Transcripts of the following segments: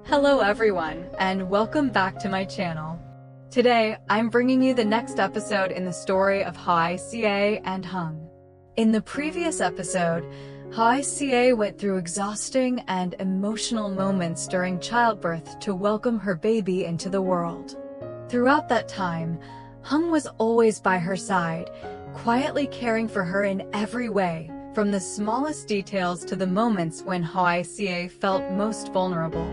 Hello everyone, and welcome back to my channel. Today, I'm bringing you the next episode in the story of Hoài Ca and Hùng. In the previous episode, Hoài Ca went through exhausting and emotional moments during childbirth to welcome her baby into the world. Throughout that time, Hùng was always by her side, quietly caring for her in every way, from the smallest details to the moments when Hoài Ca felt most vulnerable.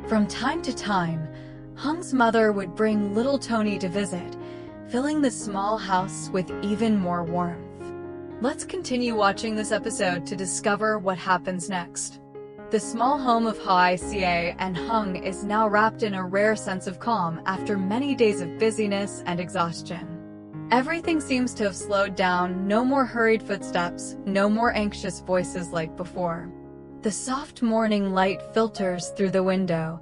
From time to time, Hung's mother would bring little Tony to visit, filling the small house with even more warmth. Let's continue watching this episode to discover what happens next. The small home of Hoài Ca and Hùng is now wrapped in a rare sense of calm after many days of busyness and exhaustion. Everything seems to have slowed down, no more hurried footsteps, no more anxious voices like before. The soft morning light filters through the window,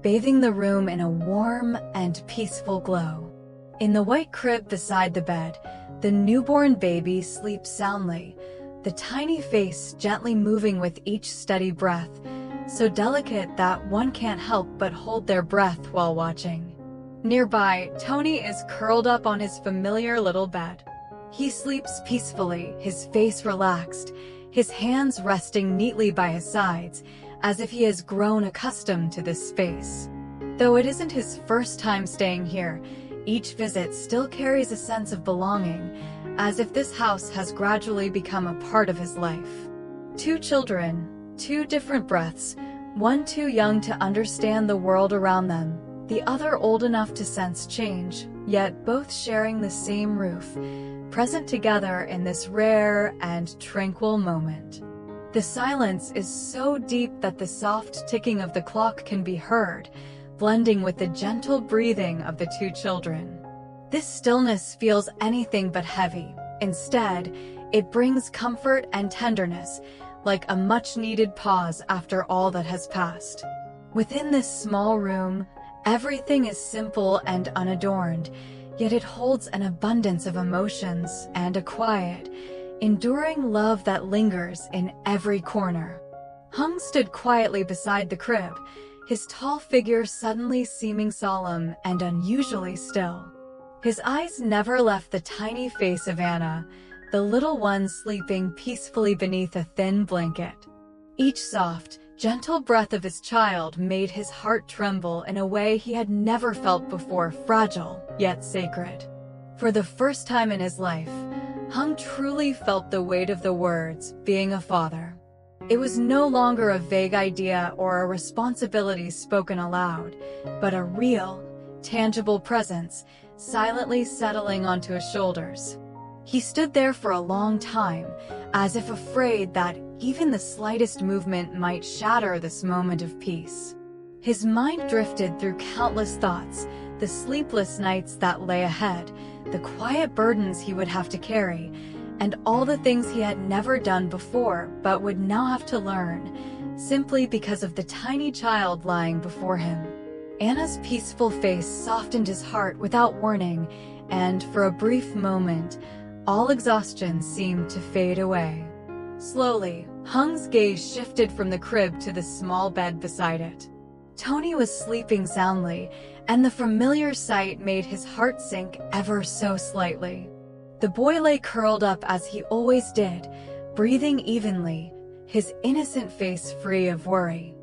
bathing the room in a warm and peaceful glow. In the white crib beside the bed, the newborn baby sleeps soundly, the tiny face gently moving with each steady breath, so delicate that one can't help but hold their breath while watching. Nearby, Tony is curled up on his familiar little bed. He sleeps peacefully, his face relaxed, his hands resting neatly by his sides, as if he has grown accustomed to this space. Though it isn't his first time staying here, each visit still carries a sense of belonging, as if this house has gradually become a part of his life. Two children, two different breaths, one too young to understand the world around them, the other old enough to sense change, yet both sharing the same roof, present together in this rare and tranquil moment. The silence is so deep that the soft ticking of the clock can be heard, blending with the gentle breathing of the two children. This stillness feels anything but heavy. Instead, it brings comfort and tenderness, like a much-needed pause after all that has passed. Within this small room, everything is simple and unadorned, yet it holds an abundance of emotions and a quiet, enduring love that lingers in every corner. Hùng stood quietly beside the crib, his tall figure suddenly seeming solemn and unusually still. His eyes never left the tiny face of Anna, the little one sleeping peacefully beneath a thin blanket. Each soft, gentle breath of his child made his heart tremble in a way he had never felt before, fragile, yet sacred. For the first time in his life, Hùng truly felt the weight of the words, being a father. It was no longer a vague idea or a responsibility spoken aloud, but a real, tangible presence, silently settling onto his shoulders. He stood there for a long time, as if afraid that even the slightest movement might shatter this moment of peace. His mind drifted through countless thoughts, the sleepless nights that lay ahead, the quiet burdens he would have to carry, and all the things he had never done before but would now have to learn, simply because of the tiny child lying before him. Anna's peaceful face softened his heart without warning, and for a brief moment, all exhaustion seemed to fade away. Slowly, Hung's gaze shifted from the crib to the small bed beside it. Tony was sleeping soundly, and the familiar sight made his heart sink ever so slightly. The boy lay curled up as he always did, breathing evenly, his innocent face free of worry.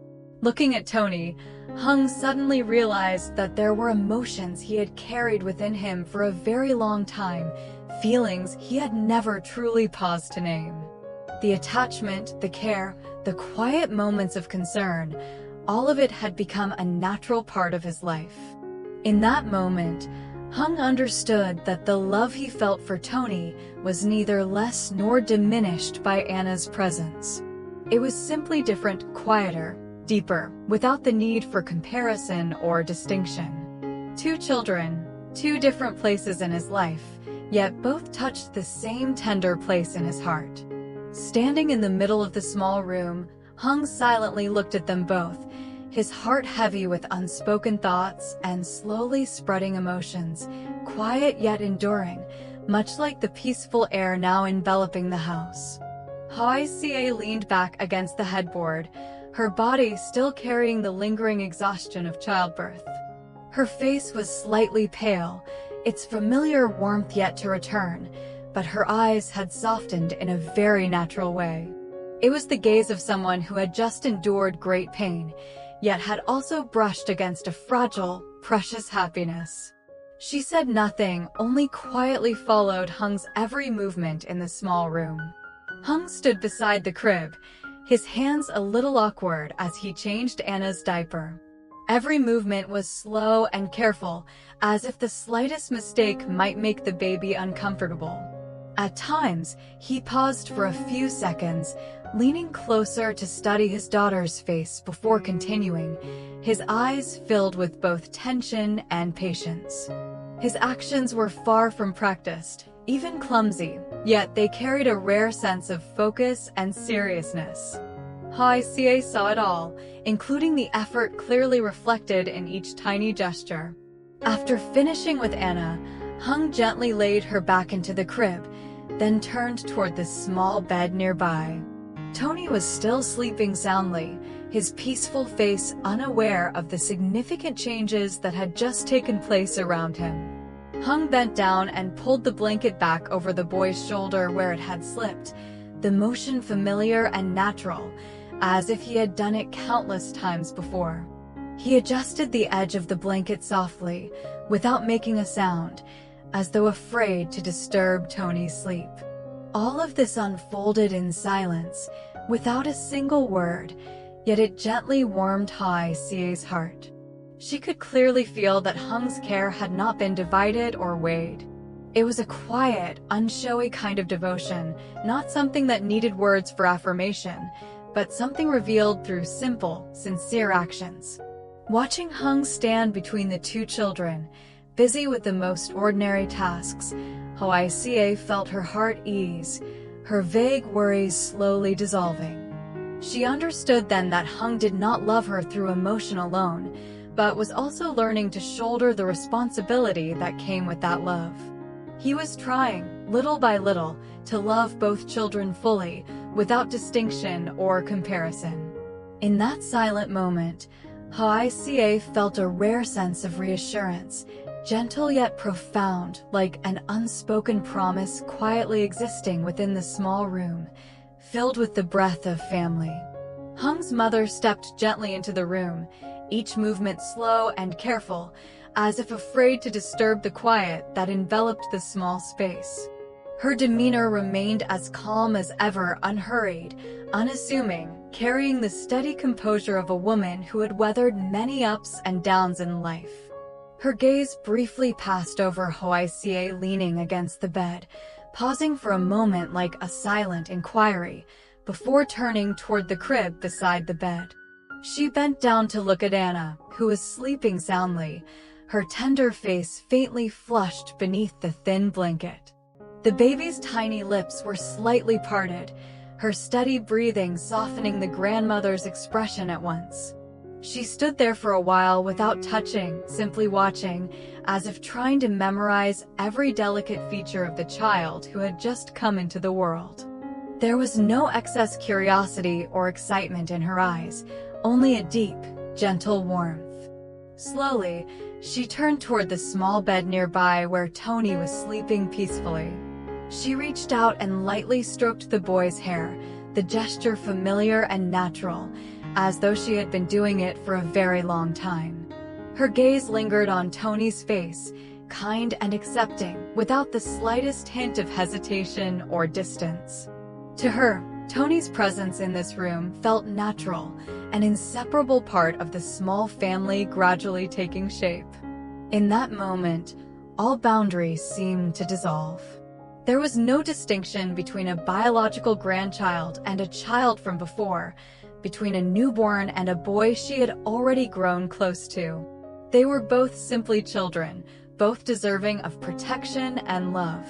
Looking at Tony, Hùng suddenly realized that there were emotions he had carried within him for a very long time, feelings he had never truly paused to name. The attachment, the care, the quiet moments of concern, all of it had become a natural part of his life. In that moment, Hùng understood that the love he felt for Tony was neither less nor diminished by Anna's presence. It was simply different, quieter, deeper, without the need for comparison or distinction. Two children, two different places in his life, yet both touched the same tender place in his heart. Standing in the middle of the small room, Hùng silently looked at them both, his heart heavy with unspoken thoughts and slowly spreading emotions, quiet yet enduring, much like the peaceful air now enveloping the house. Hoài Ca leaned back against the headboard, her body still carrying the lingering exhaustion of childbirth. Her face was slightly pale, its familiar warmth yet to return, but her eyes had softened in a very natural way. It was the gaze of someone who had just endured great pain, yet had also brushed against a fragile, precious happiness. She said nothing, only quietly followed Hung's every movement in the small room. Hung stood beside the crib, his hands a little awkward as he changed Anna's diaper. Every movement was slow and careful, as if the slightest mistake might make the baby uncomfortable. At times, he paused for a few seconds, leaning closer to study his daughter's face before continuing, his eyes filled with both tension and patience. His actions were far from practiced, even clumsy, yet they carried a rare sense of focus and seriousness. Hoài Ca saw it all, including the effort clearly reflected in each tiny gesture. After finishing with Anna, Hung gently laid her back into the crib, then turned toward the small bed nearby. Tony was still sleeping soundly, his peaceful face unaware of the significant changes that had just taken place around him. Hung bent down and pulled the blanket back over the boy's shoulder where it had slipped, the motion familiar and natural, as if he had done it countless times before. He adjusted the edge of the blanket softly, without making a sound, as though afraid to disturb Tony's sleep. All of this unfolded in silence, without a single word, yet it gently warmed Hoài Ca's heart. She could clearly feel that Hung's care had not been divided or weighed. It was a quiet, unshowy kind of devotion, not something that needed words for affirmation, but something revealed through simple, sincere actions. Watching Hung stand between the two children, busy with the most ordinary tasks, Hoài Ca felt her heart ease, her vague worries slowly dissolving. She understood then that Hung did not love her through emotion alone, but was also learning to shoulder the responsibility that came with that love. He was trying, little by little, to love both children fully, without distinction or comparison. In that silent moment, Hoài Ca felt a rare sense of reassurance, gentle yet profound, like an unspoken promise quietly existing within the small room, filled with the breath of family. Hung's mother stepped gently into the room, each movement slow and careful, as if afraid to disturb the quiet that enveloped the small space. Her demeanor remained as calm as ever, unhurried, unassuming, carrying the steady composure of a woman who had weathered many ups and downs in life. Her gaze briefly passed over Hoài Ca leaning against the bed, pausing for a moment like a silent inquiry, before turning toward the crib beside the bed. She bent down to look at Anna, who was sleeping soundly, her tender face faintly flushed beneath the thin blanket. The baby's tiny lips were slightly parted, her steady breathing softening the grandmother's expression at once. She stood there for a while without touching, simply watching, as if trying to memorize every delicate feature of the child who had just come into the world. There was no excess curiosity or excitement in her eyes, only a deep, gentle warmth. Slowly, she turned toward the small bed nearby where Tony was sleeping peacefully. She reached out and lightly stroked the boy's hair, the gesture familiar and natural, as though she had been doing it for a very long time. Her gaze lingered on Tony's face, kind and accepting, without the slightest hint of hesitation or distance. To her, Tony's presence in this room felt natural, an inseparable part of the small family gradually taking shape. In that moment, all boundaries seemed to dissolve. There was no distinction between a biological grandchild and a child from before, between a newborn and a boy she had already grown close to. They were both simply children, both deserving of protection and love.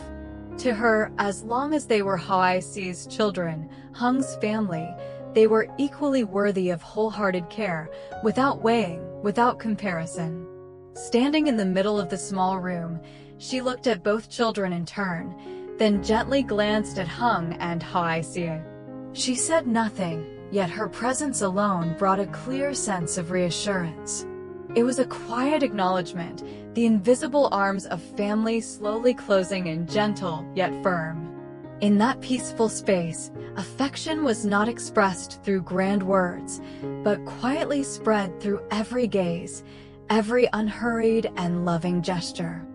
To her, as long as they were Hoài Ca's children, Hung's family, they were equally worthy of wholehearted care, without weighing, without comparison. Standing in the middle of the small room, she looked at both children in turn, then gently glanced at Hung and Hoài Ca. She said nothing, yet her presence alone brought a clear sense of reassurance. It was a quiet acknowledgement, the invisible arms of family slowly closing in, gentle yet firm. In that peaceful space, affection was not expressed through grand words, but quietly spread through every gaze, every unhurried and loving gesture.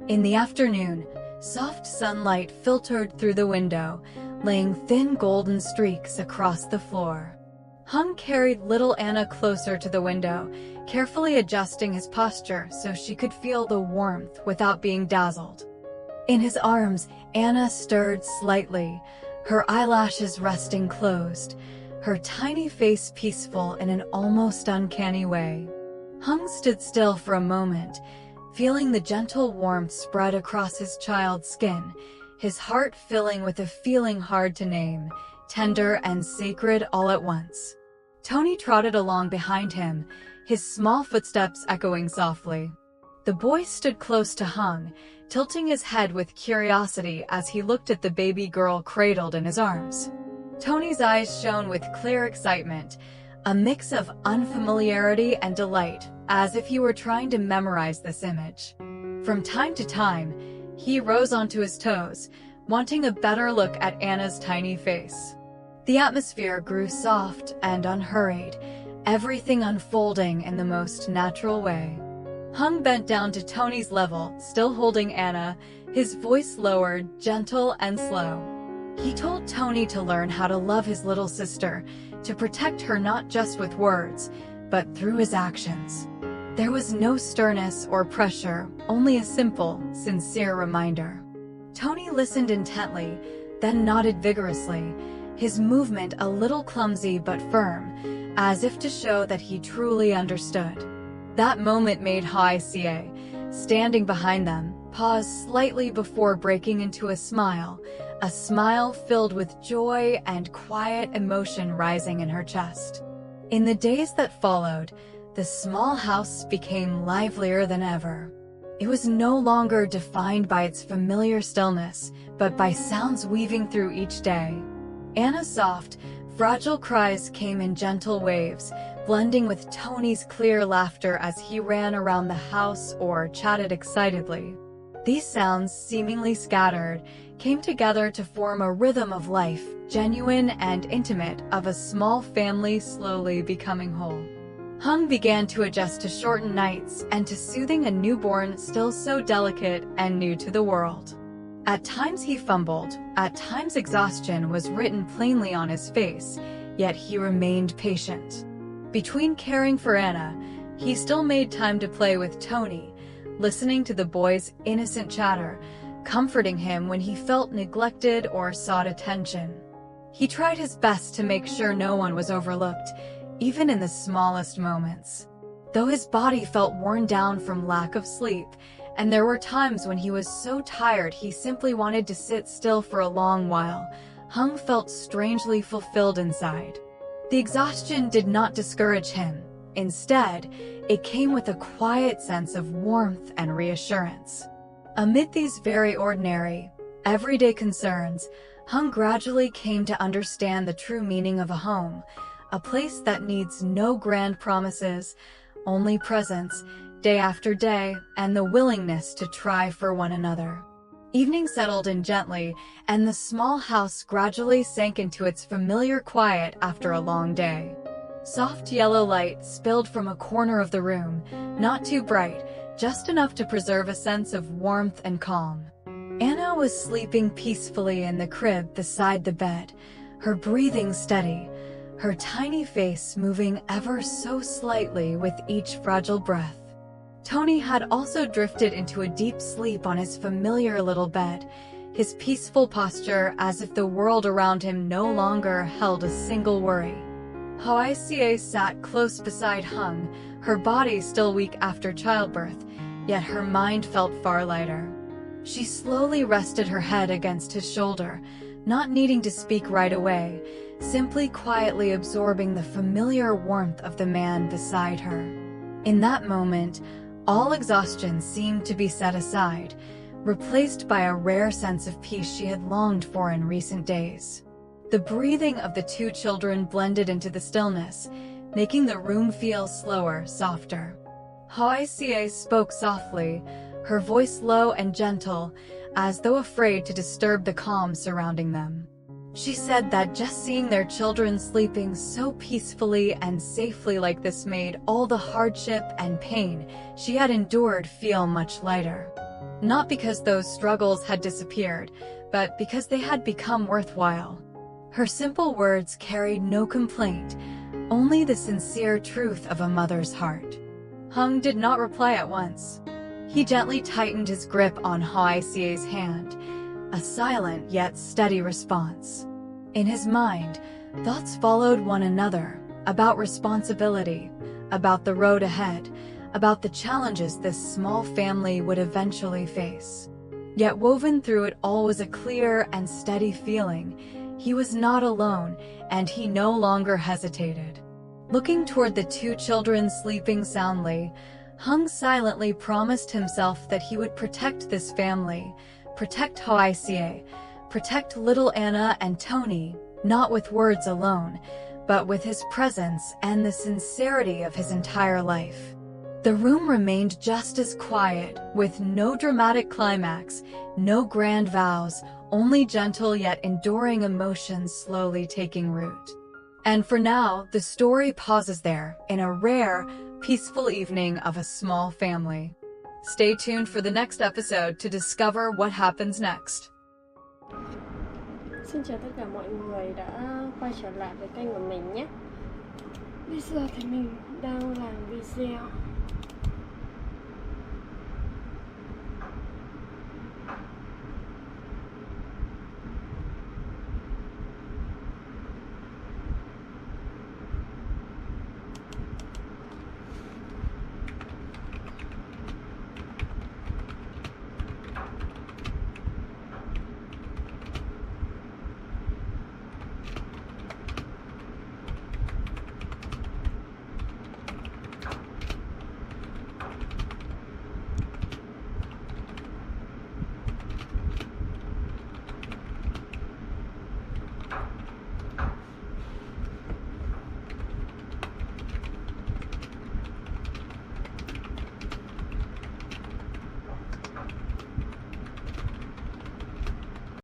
In the afternoon, soft sunlight filtered through the window, laying thin golden streaks across the floor. Hung carried little Anna closer to the window, carefully adjusting his posture so she could feel the warmth without being dazzled. In his arms, Anna stirred slightly, her eyelashes resting closed, her tiny face peaceful in an almost uncanny way. Hung stood still for a moment, feeling the gentle warmth spread across his child's skin, his heart filling with a feeling hard to name, tender and sacred all at once. Tony trotted along behind him, his small footsteps echoing softly. The boy stood close to Hung, tilting his head with curiosity as he looked at the baby girl cradled in his arms. Tony's eyes shone with clear excitement, a mix of unfamiliarity and delight, as if he were trying to memorize this image. From time to time, he rose onto his toes, wanting a better look at Anna's tiny face. The atmosphere grew soft and unhurried, everything unfolding in the most natural way. Hung bent down to Tony's level, still holding Anna, his voice lowered, gentle and slow. He told Tony to learn how to love his little sister, to protect her not just with words, but through his actions. There was no sternness or pressure, only a simple, sincere reminder. Tony listened intently, then nodded vigorously, his movement a little clumsy but firm, as if to show that he truly understood. That moment made Hoài Ca, standing behind them, pause slightly before breaking into a smile filled with joy and quiet emotion rising in her chest. In the days that followed, the small house became livelier than ever. It was no longer defined by its familiar stillness, but by sounds weaving through each day. Anna's soft, fragile cries came in gentle waves, blending with Tony's clear laughter as he ran around the house or chatted excitedly. These sounds, seemingly scattered, came together to form a rhythm of life, genuine and intimate, of a small family slowly becoming whole. Hung began to adjust to shortened nights and to soothing a newborn still so delicate and new to the world. At times he fumbled, at times exhaustion was written plainly on his face, yet he remained patient. Between caring for Anna, he still made time to play with Tony, listening to the boy's innocent chatter, comforting him when he felt neglected or sought attention. He tried his best to make sure no one was overlooked, even in the smallest moments. Though his body felt worn down from lack of sleep, and there were times when he was so tired he simply wanted to sit still for a long while, Hung felt strangely fulfilled inside. The exhaustion did not discourage him. Instead, it came with a quiet sense of warmth and reassurance. Amid these very ordinary, everyday concerns, Hung gradually came to understand the true meaning of a home, a place that needs no grand promises, only presence, day after day, and the willingness to try for one another. Evening settled in gently, and the small house gradually sank into its familiar quiet after a long day. Soft yellow light spilled from a corner of the room, not too bright, just enough to preserve a sense of warmth and calm. Anna was sleeping peacefully in the crib beside the bed, her breathing steady, her tiny face moving ever so slightly with each fragile breath. Tony had also drifted into a deep sleep on his familiar little bed, his peaceful posture as if the world around him no longer held a single worry. Hoài Ca sat close beside Hung, her body still weak after childbirth, yet her mind felt far lighter. She slowly rested her head against his shoulder, not needing to speak right away, simply quietly absorbing the familiar warmth of the man beside her. In that moment, all exhaustion seemed to be set aside, replaced by a rare sense of peace she had longed for in recent days. The breathing of the two children blended into the stillness, making the room feel slower, softer. Hoài Ca spoke softly, her voice low and gentle, as though afraid to disturb the calm surrounding them. She said that just seeing their children sleeping so peacefully and safely like this made all the hardship and pain she had endured feel much lighter. Not because those struggles had disappeared, but because they had become worthwhile. Her simple words carried no complaint, only the sincere truth of a mother's heart. Hùng did not reply at once. He gently tightened his grip on Hoài Ca's hand, a silent yet steady response. In his mind, thoughts followed one another, about responsibility, about the road ahead, about the challenges this small family would eventually face. Yet woven through it all was a clear and steady feeling. He was not alone, and he no longer hesitated. Looking toward the two children sleeping soundly, Hùng silently promised himself that he would protect this family, protect Hoài Ca, protect little Anna and Tony, not with words alone, but with his presence and the sincerity of his entire life. The room remained just as quiet, with no dramatic climax, no grand vows, only gentle yet enduring emotions slowly taking root. And for now, the story pauses there, in a rare, peaceful evening of a small family. Stay tuned for the next episode to discover what happens next. Xin chào tất cả mọi người đã quay trở lại với kênh của mình nhé. Bây giờ thì mình đang làm video